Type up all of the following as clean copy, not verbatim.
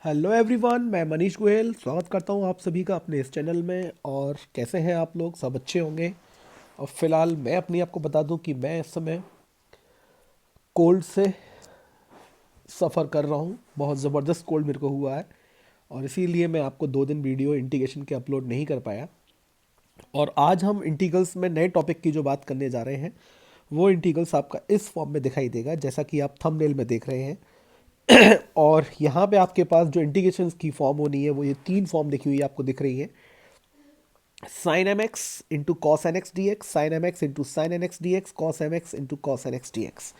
Hello everyone, मैं मनीष गोयल स्वागत करता हूं आप सभी का अपने इस चैनल में। और कैसे हैं आप लोग? सब अच्छे होंगे। और फिलहाल मैं अपनी आपको बता दूं कि मैं इस समय कोल्ड से सफ़र कर रहा हूं। बहुत ज़बरदस्त कोल्ड मेरे को हुआ है और इसीलिए मैं आपको 2 दिन वीडियो इंटीग्रेशन के अपलोड नहीं कर पाया। और आज हम इंटीग्रल्स में नए टॉपिक की जो बात करने जा रहे हैं वो इंटीग्रल्स आपका इस फॉर्म में दिखाई देगा जैसा कि आप थंबनेल में देख रहे हैं। और यहाँ पे आपके पास जो इंटीग्रेशन की फॉर्म होनी है वो ये 3 फॉर्म लिखी हुई आपको दिख रही है। sin mx into cos N X D X, sine M X into sine N X D X, cos M X into cos N X D X.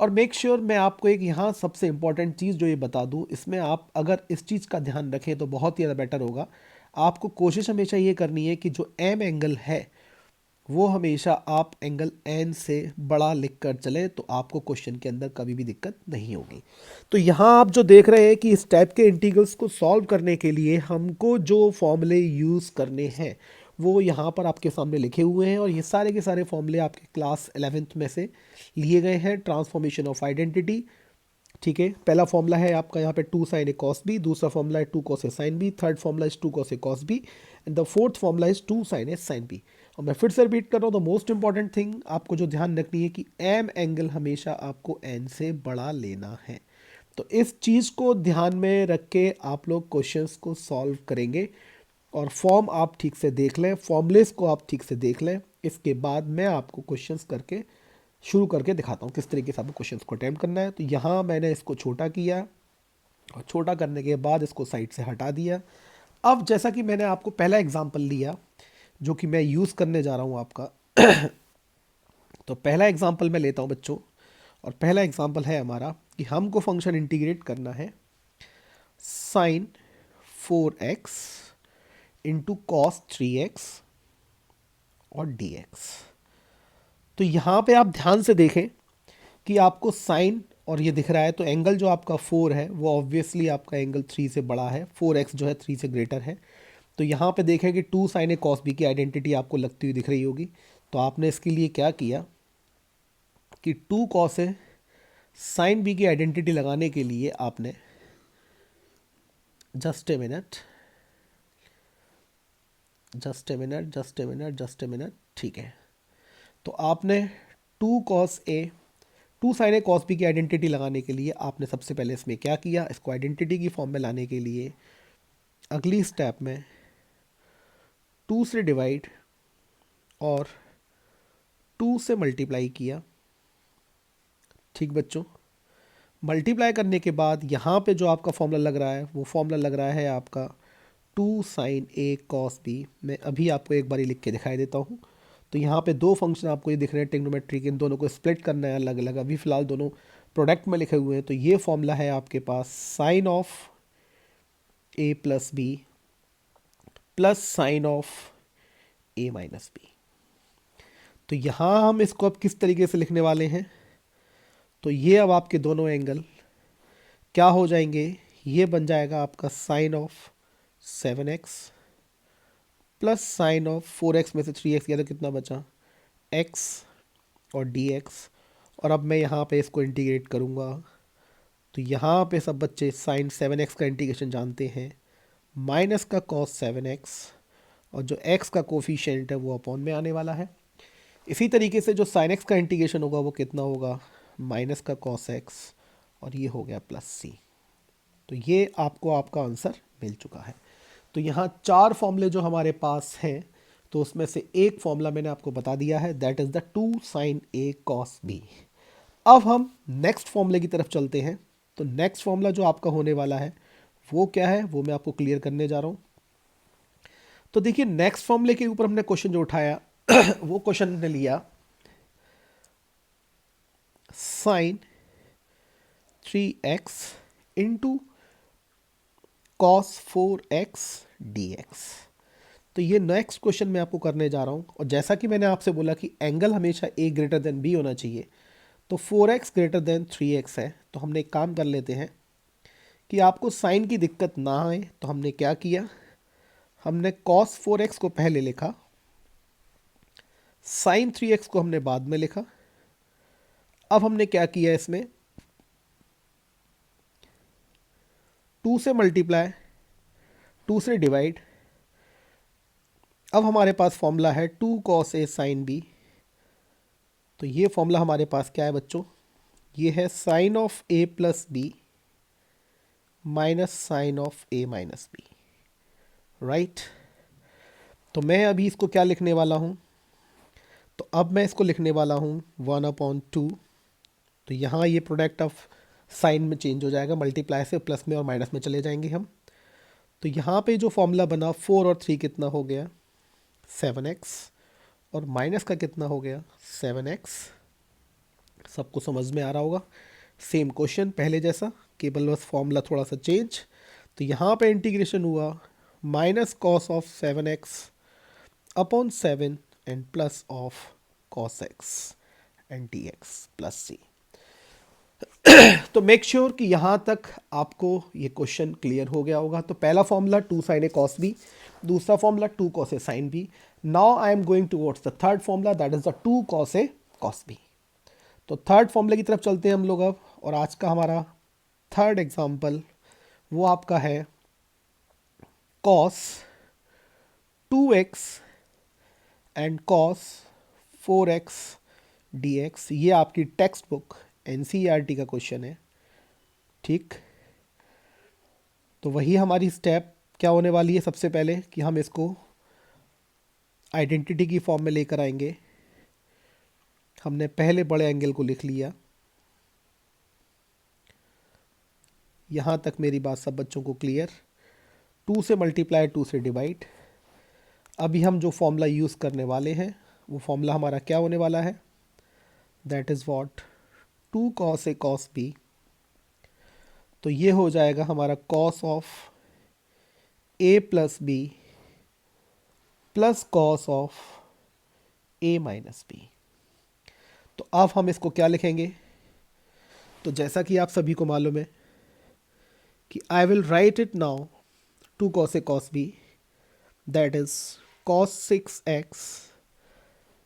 और मेक श्योर मैं आपको एक यहाँ सबसे इंपॉर्टेंट चीज़ जो ये बता दूँ, इसमें आप अगर इस चीज़ का ध्यान रखें तो बहुत ही ज़्यादा बेटर होगा। आपको कोशिश हमेशा ये करनी है कि जो एम एंगल है वो हमेशा आप एंगल एन से बड़ा लिख कर चले, तो आपको क्वेश्चन के अंदर कभी भी दिक्कत नहीं होगी। तो यहाँ आप जो देख रहे हैं कि इस टाइप के इंटीग्रल्स को सॉल्व करने के लिए हमको जो फॉर्मूले यूज़ करने हैं वो यहाँ पर आपके सामने लिखे हुए हैं। और ये सारे के सारे फॉर्मूले आपके क्लास 11th में से लिए गए हैं। ट्रांसफॉर्मेशन ऑफ आइडेंटिटी, ठीक है। पहला फॉर्मूला है आपका यहाँ पे 2 sin a cos b, दूसरा फॉर्मूला है 2 cos a sin b, third formula is 2 cos a cos b and the fourth formula is 2 sin a sin b। और मैं फिर से रिपीट कर रहा हूँ, द मोस्ट इंपॉर्टेंट थिंग आपको जो ध्यान रखनी है कि एम एंगल हमेशा आपको एन से बड़ा लेना है। तो इस चीज़ को ध्यान में रख के आप लोग क्वेश्चंस को सॉल्व करेंगे। और फॉर्म आप ठीक से देख लें, फॉर्मूलेस को आप ठीक से देख लें। इसके बाद मैं आपको क्वेश्चंस करके शुरू करके दिखाता हूँ किस तरीके से आपको क्वेश्चंस को अटेम्प्ट करना है। तो यहाँ मैंने इसको छोटा किया और छोटा करने के बाद इसको साइड से हटा दिया। अब जैसा कि मैंने आपको पहला एग्जांपल लिया जो कि मैं यूज़ करने जा रहा हूँ आपका, तो पहला एग्जांपल मैं लेता हूँ बच्चों। और पहला एग्जांपल है हमारा कि हमको फंक्शन इंटीग्रेट करना है sign 4x into cos 3x और dx। तो यहाँ पे आप ध्यान से देखें कि आपको साइन और ये दिख रहा है, तो एंगल जो आपका 4 है वो ऑब्वियसली आपका एंगल 3 से बड़ा है, 4x जो है 3 से ग्रेटर है। तो यहाँ पे देखें कि 2 sin a cos b की आइडेंटिटी आपको लगती हुई दिख रही होगी। तो आपने इसके लिए क्या किया कि 2 cos a sin b की आइडेंटिटी लगाने के लिए आपने just a minute just a minute just a minute just a minute, ठीक है। तो आपने 2 cos a 2 sin a cos b की आइडेंटिटी लगाने के लिए आपने सबसे पहले इसमें क्या किया, इसको आइडेंटिटी की फॉर्म में लाने के लिए अगली स्टेप में 2 से डिवाइड और 2 से मल्टीप्लाई किया। ठीक बच्चों, मल्टीप्लाई करने के बाद यहाँ पे जो आपका फॉर्मूला लग रहा है वो फॉर्मूला लग रहा है आपका 2 sin a cos b। मैं अभी आपको एक बारी लिख के दिखाई देता हूँ। तो यहाँ पे 2 फंक्शन आपको ये दिख रहे हैं ट्रिग्नोमेट्री के, इन दोनों को स्प्लिट करना है अलग अलग। अभी फ़िलहाल दोनों प्रोडक्ट में लिखे हुए हैं। तो ये फॉर्मूला है आपके पास sine of a plus B plus sine of a minus B. तो यहाँ हम इसको अब किस तरीके से लिखने वाले हैं, तो ये अब आपके दोनों एंगल क्या हो जाएंगे, ये बन जाएगा आपका sine of 7x plus sine of 4x में से 3x गया तो कितना बचा, x और dx। और अब मैं यहाँ पे इसको इंटीग्रेट करूँगा। तो यहाँ पे सब बच्चे साइन 7x का इंटीग्रेशन जानते हैं, माइनस का कॉस 7x और जो x का कोफिशिएंट है वो अपॉन में आने वाला है। इसी तरीके से जो साइन x का इंटीग्रेशन होगा वो कितना होगा, माइनस का कॉस x और ये हो गया प्लस c। तो ये आपको आपका आंसर मिल चुका है। तो यहाँ 4 फॉर्मूले जो हमारे पास हैं, तो उसमें से एक फॉर्मूला मैंने आपको बता दिया है, that is the 2 sin a cos b। अब हम नेक्स्ट फॉर्मूले की तरफ चलते हैं। तो नेक्स्ट फॉर्मूला जो आपका होने वाला है वो क्या है वो मैं आपको क्लियर करने जा रहा हूँ। तो देखिए, नेक्स्ट फॉर्मूले के ऊपर हमने क्वेश्चन जो उठाया वो क्वेश्चन ने लिया sign 3x into cos 4x dx। तो ये नेक्स्ट क्वेश्चन मैं आपको करने जा रहा हूँ। और जैसा कि मैंने आपसे बोला कि एंगल हमेशा a ग्रेटर देन b होना चाहिए, तो 4x ग्रेटर देन 3x है। तो हमने एक काम कर लेते हैं कि आपको साइन की दिक्कत ना आए, तो हमने क्या किया, हमने cos 4x को पहले लिखा, साइन 3x को हमने बाद में लिखा। अब हमने क्या किया, इसमें 2 से मल्टीप्लाई, 2 से डिवाइड। अब हमारे पास फॉर्मूला है 2 cos A sin B। तो ये फॉर्मूला हमारे पास क्या है बच्चों, ये है sine of A plus B minus sine of A minus B, right. तो मैं अभी इसको क्या लिखने वाला हूँ, तो अब मैं इसको लिखने वाला हूँ 1/2। तो यहाँ ये प्रोडक्ट ऑफ साइन में चेंज हो जाएगा, मल्टीप्लाई से प्लस में और माइनस में चले जाएंगे हम। तो यहाँ पे जो फॉर्मूला बना 4 और 3 कितना हो गया 7x, और माइनस का कितना हो गया 7x। सबको समझ में आ रहा होगा, सेम क्वेश्चन पहले जैसा, केवल बस फॉर्मूला थोड़ा सा चेंज। तो यहाँ पे इंटीग्रेशन हुआ minus cos of 7x upon 7 and plus of cos x and dx plus c। तो मेक श्योर कि यहाँ तक आपको ये क्वेश्चन क्लियर हो गया होगा। तो पहला formula 2 sin a cos b, दूसरा formula 2 cos a sin b। Now I am going towards the third formula, that is the 2 cos a cos b। तो थर्ड फॉर्मूले की तरफ चलते हैं हम लोग अब, और आज का हमारा थर्ड एग्जाम्पल वो आपका है cos 2x and cos 4x dx। ये आपकी टेक्स्ट बुक एनसीईआरटी का क्वेश्चन है, ठीक। तो वही हमारी स्टेप क्या होने वाली है, सबसे पहले कि हम इसको आइडेंटिटी की फॉर्म में लेकर आएंगे। हमने पहले बड़े एंगल को लिख लिया, यहाँ तक मेरी बात सब बच्चों को क्लियर। 2 से मल्टीप्लाई, 2 से डिवाइड। अभी हम जो फॉर्मूला यूज़ करने वाले हैं वो फॉर्मूला हमारा क्या होने वाला है, that is what 2 cos a cos b। तो ये हो जाएगा हमारा cos of a plus B plus cos of a minus B. तो अब हम इसको क्या लिखेंगे, तो जैसा कि आप सभी को मालूम है कि I will write it now 2 cos a cos b, that is cos 6x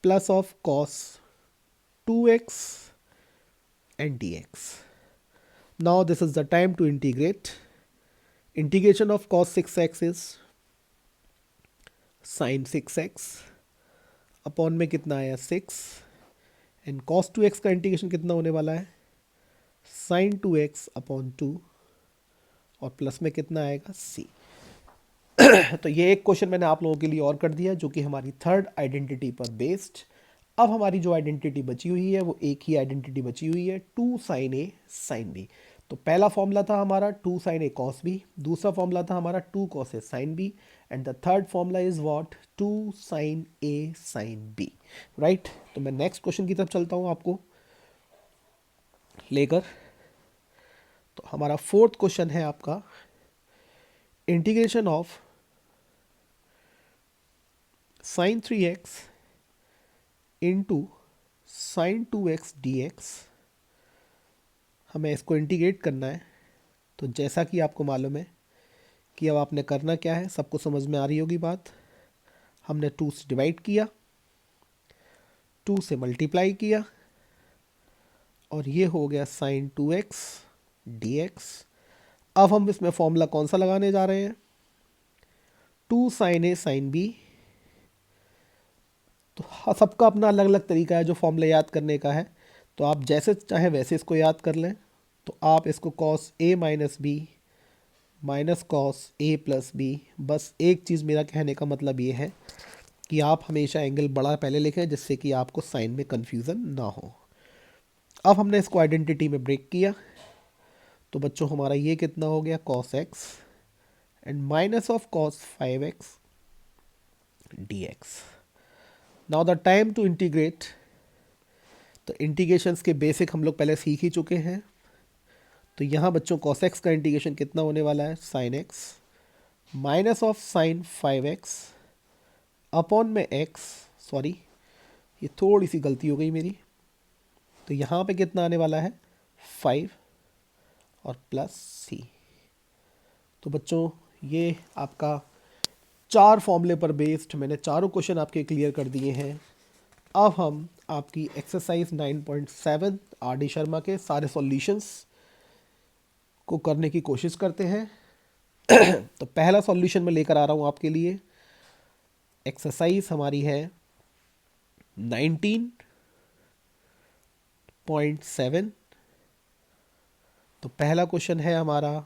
plus of cos 2x and dx. Now this is the time to integrate. Integration of cos 6x is sin 6x upon में कितना आया 6, and cos 2x का integration कितना होने वाला है sin 2x upon 2, और plus में कितना आएगा c। तो ये एक क्वेश्चन मैंने आप लोगों के लिए और कर दिया जो कि हमारी थर्ड आइडेंटिटी पर बेस्ड। अब हमारी जो आइडेंटिटी बची हुई है वो एक ही आइडेंटिटी बची हुई है 2 sin a sin b। तो पहला फॉर्मूला था हमारा 2 sin a cos b, दूसरा फॉर्मूला था हमारा 2 cos a sin b, and the third formula is what 2 sin a sin b, right. तो मैं नेक्स्ट क्वेश्चन की तरफ चलता हूँ आपको लेकर। तो हमारा फोर्थ क्वेश्चन है आपका integration of sin 3x into sine 2x dx। हमें इसको इंटीग्रेट करना है। तो जैसा कि आपको मालूम है कि अब आपने करना क्या है, सबको समझ में आ रही होगी बात। हमने 2 से डिवाइड किया, 2 से मल्टीप्लाई किया, और ये हो गया साइन 2x dx। अब हम इसमें फॉर्मूला कौन सा लगाने जा रहे हैं, 2 sin a sin b। तो सबका अपना अलग अलग तरीका है जो फॉर्मूला याद करने का है, तो आप जैसे चाहे वैसे इसको याद कर लें। तो आप इसको cos a minus B minus cos a plus B, बस एक चीज़ मेरा कहने का मतलब ये है कि आप हमेशा एंगल बड़ा पहले लिखें जिससे कि आपको साइन में कन्फ्यूज़न ना हो। अब हमने इसको आइडेंटिटी में ब्रेक किया, तो बच्चों हमारा ये कितना हो गया cos x and minus of cos 5x dx। Now the time to integrate. तो इंटीग्रेशंस के बेसिक हम लोग पहले सीख ही चुके हैं। तो यहाँ बच्चों cos x का इंटीग्रेशन कितना होने वाला है sin x minus of sin 5x upon में x, सॉरी ये थोड़ी सी गलती हो गई मेरी। तो यहाँ पे कितना आने वाला है 5 और प्लस c। तो बच्चों ये आपका 4 फॉर्मूले पर बेस्ड मैंने चारों क्वेश्चन आपके क्लियर कर दिए हैं। अब हम आपकी एक्सरसाइज 9.7 आर डी शर्मा के सारे सॉल्यूशंस को करने की कोशिश करते हैं। तो पहला सॉल्यूशन मैं लेकर आ रहा हूँ आपके लिए। एक्सरसाइज हमारी है 19.7। तो पहला क्वेश्चन है हमारा,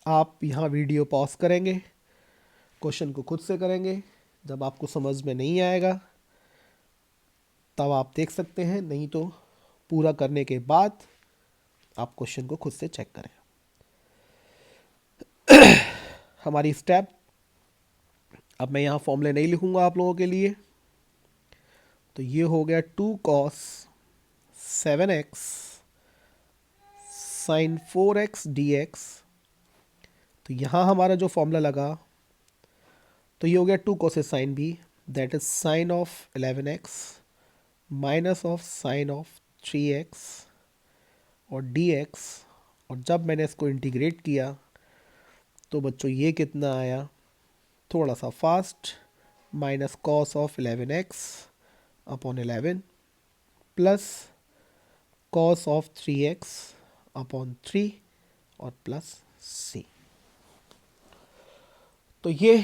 आप यहाँ वीडियो पॉज करेंगे, क्वेश्चन को खुद से करेंगे। जब आपको समझ में नहीं आएगा तब आप देख सकते हैं, नहीं तो पूरा करने के बाद आप क्वेश्चन को खुद से चेक करें। हमारी स्टेप, अब मैं यहाँ फॉर्मूले नहीं लिखूंगा आप लोगों के लिए। तो ये हो गया 2 cos 7x sin 4x dx। तो यहाँ हमारा जो फॉर्मूला लगा, तो ये हो गया 2 cos sine B, that is sine of 11x minus of sine of 3x और dx। और जब मैंने इसको इंटीग्रेट किया तो बच्चों ये कितना आया, थोड़ा सा fast, minus cos of 11x upon 11 plus cos of 3x upon 3 और प्लस c। तो ये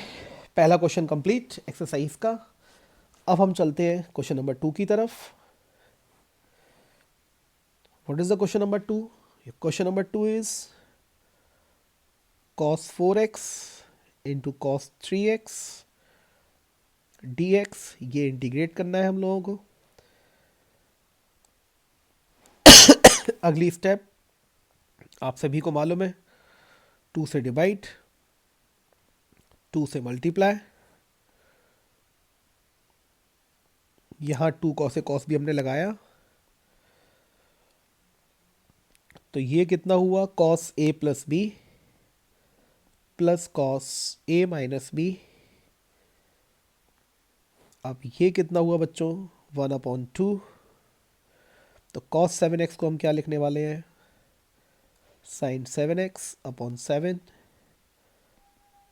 पहला क्वेश्चन कंप्लीट एक्सरसाइज का। अब हम चलते हैं क्वेश्चन नंबर 2 की तरफ। What is the question number 2? Question number 2 is cos 4x into cos 3x dx। ये इंटीग्रेट करना है हम लोगों को। अगली स्टेप आप सभी को मालूम है, 2 से डिवाइड, 2 से मल्टीप्लाई। यहाँ 2 cos cos भी हमने लगाया, तो ये कितना हुआ, cos a plus B plus cos a minus B. अब ये कितना हुआ बच्चों, 1/2। तो cos 7x को हम क्या लिखने वाले हैं, sine 7x upon 7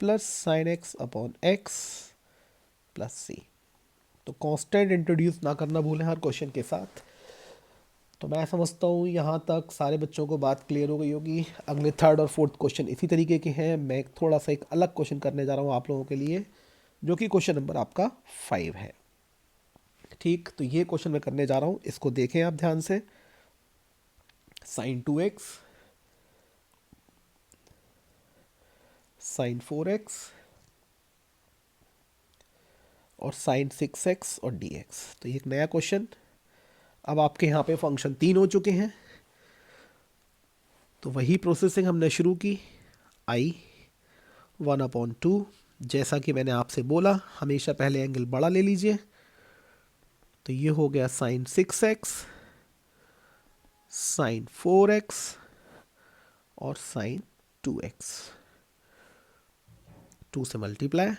plus sine x upon x plus C. तो कांस्टेंट इंट्रोड्यूस ना करना भूलें हर क्वेश्चन के साथ। तो मैं समझता हूँ यहाँ तक सारे बच्चों को बात क्लियर हो गई होगी। अगले थर्ड और फोर्थ क्वेश्चन इसी तरीके के हैं। मैं थोड़ा सा एक अलग क्वेश्चन करने जा रहा हूँ आप लोगों के लिए, जो कि क्वेश्चन नंबर आपका 5 है। ठीक, तो ये क्वेश्चन मैं करने जा रहा हूँ, इसको देखें आप ध्यान से। साइन 2x साइन 4x और साइन 6x और dx। तो ये एक नया क्वेश्चन। अब आपके यहाँ पे फंक्शन 3 हो चुके हैं, तो वही प्रोसेसिंग हमने शुरू की। i 1/2, जैसा कि मैंने आपसे बोला हमेशा पहले एंगल बड़ा ले लीजिए। तो ये हो गया साइन 6x साइन 4x और साइन 2x। 2 से मल्टीप्लाई,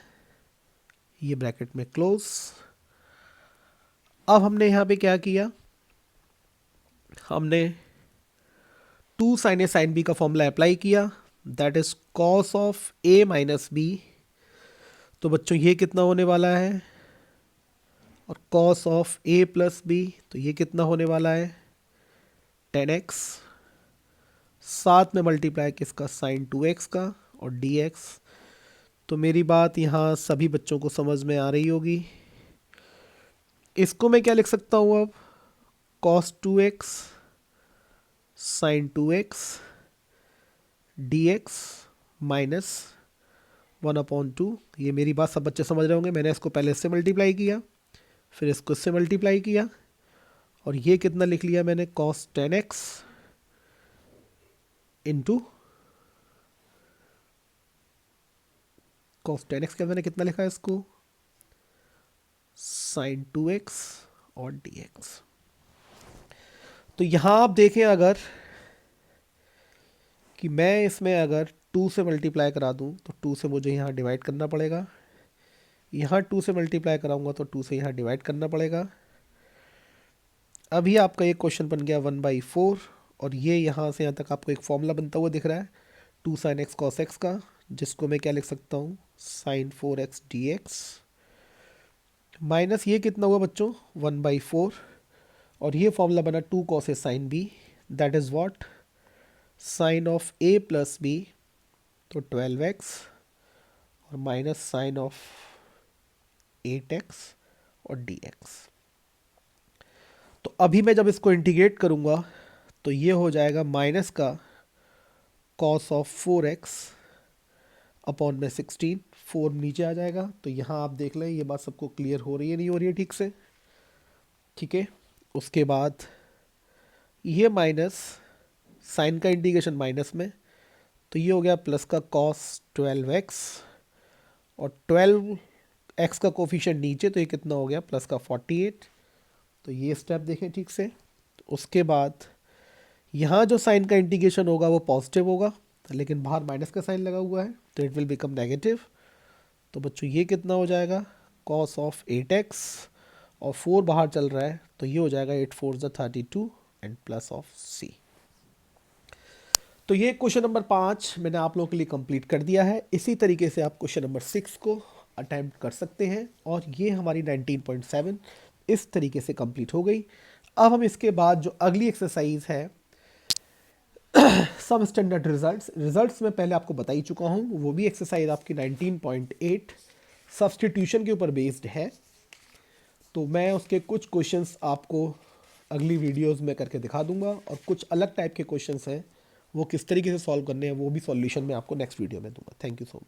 ये ब्रैकेट में क्लोज। अब हमने यहाँ पे क्या किया, हमने 2 साइन ए साइन बी का फॉर्मूला अप्लाई किया, that is cos of A minus B. तो बच्चों ये कितना होने वाला है, और cos of A plus B, तो ये कितना होने वाला है 10x। साथ में मल्टीप्लाई किसका, साइन 2x का और dx। तो मेरी बात यहाँ सभी बच्चों को समझ में आ रही होगी। इसको मैं क्या लिख सकता हूँ अब, cos 2x sign 2x dx minus 1/2। ये मेरी बात सब बच्चे समझ रहे होंगे। मैंने इसको पहले इससे मल्टीप्लाई किया, फिर इसको इससे मल्टीप्लाई किया, और ये कितना लिख लिया मैंने, cos 10x into cos 10x का मैंने कितना लिखा है इसको, साइन 2x और dx। तो यहाँ आप देखें अगर कि मैं इसमें अगर 2 से मल्टीप्लाई करा दूँ तो 2 से मुझे यहाँ डिवाइड करना पड़ेगा, यहाँ 2 से मल्टीप्लाई कराऊंगा तो 2 से यहाँ डिवाइड करना पड़ेगा। अभी आपका एक क्वेश्चन बन गया 1/4, और ये यहाँ से यहाँ तक आपको एक फॉर्मूला बनता हुआ दिख रहा है 2 साइन एक्स कॉस एक्स का, जिसको मैं क्या लिख सकता हूँ, साइन 4x dx माइनस ये कितना हुआ बच्चों 1/4, और ये फॉर्मूला बना 2 cos sine B, that is what, sine of a plus B तो 12x और माइनस साइन ऑफ 8x और dx। तो अभी मैं जब इसको इंटीग्रेट करूंगा तो ये हो जाएगा माइनस का कॉस ऑफ 4x अपॉन में 16, 4 नीचे आ जाएगा। तो यहाँ आप देख लें, ये बात सबको क्लियर हो रही है नहीं हो रही है ठीक से? ठीक है। उसके बाद ये माइनस साइन का इंटीग्रेशन माइनस में, तो ये हो गया प्लस का कॉस 12x और 12x का कोफिशिएंट नीचे, तो ये कितना हो गया प्लस का 48। तो ये स्टेप देखें ठीक से। तो उसके बाद यहाँ जो साइन का इंटीग्रेशन होगा वो पॉजिटिव होगा, लेकिन बाहर माइनस का साइन लगा हुआ है तो इट विल बिकम नेगेटिव। तो बच्चों ये कितना हो जाएगा कॉस ऑफ 8x और 4 बाहर चल रहा है तो ये हो जाएगा 8 4 32 एंड प्लस ऑफ c। तो ये क्वेश्चन नंबर 5 मैंने आप लोगों के लिए कंप्लीट कर दिया है। इसी तरीके से आप क्वेश्चन नंबर 6 को अटेम्प्ट कर सकते हैं और ये हमारी 19.7 इस तरीके से कंप्लीट हो गई। अब हम इसके बाद जो अगली एक्सरसाइज है सम स्टैंडर्ड रिजल्ट्स में पहले आपको बता ही चुका हूँ, वो भी एक्सरसाइज आपकी 19.8 सब्सटीट्यूशन के ऊपर बेस्ड है। तो मैं उसके कुछ क्वेश्चंस आपको अगली वीडियोस में करके दिखा दूंगा और कुछ अलग टाइप के क्वेश्चंस हैं वो किस तरीके से सॉल्व करने हैं वो भी सॉल्यूशन मैं आपको नेक्स्ट वीडियो में दूंगा। Thank you so much.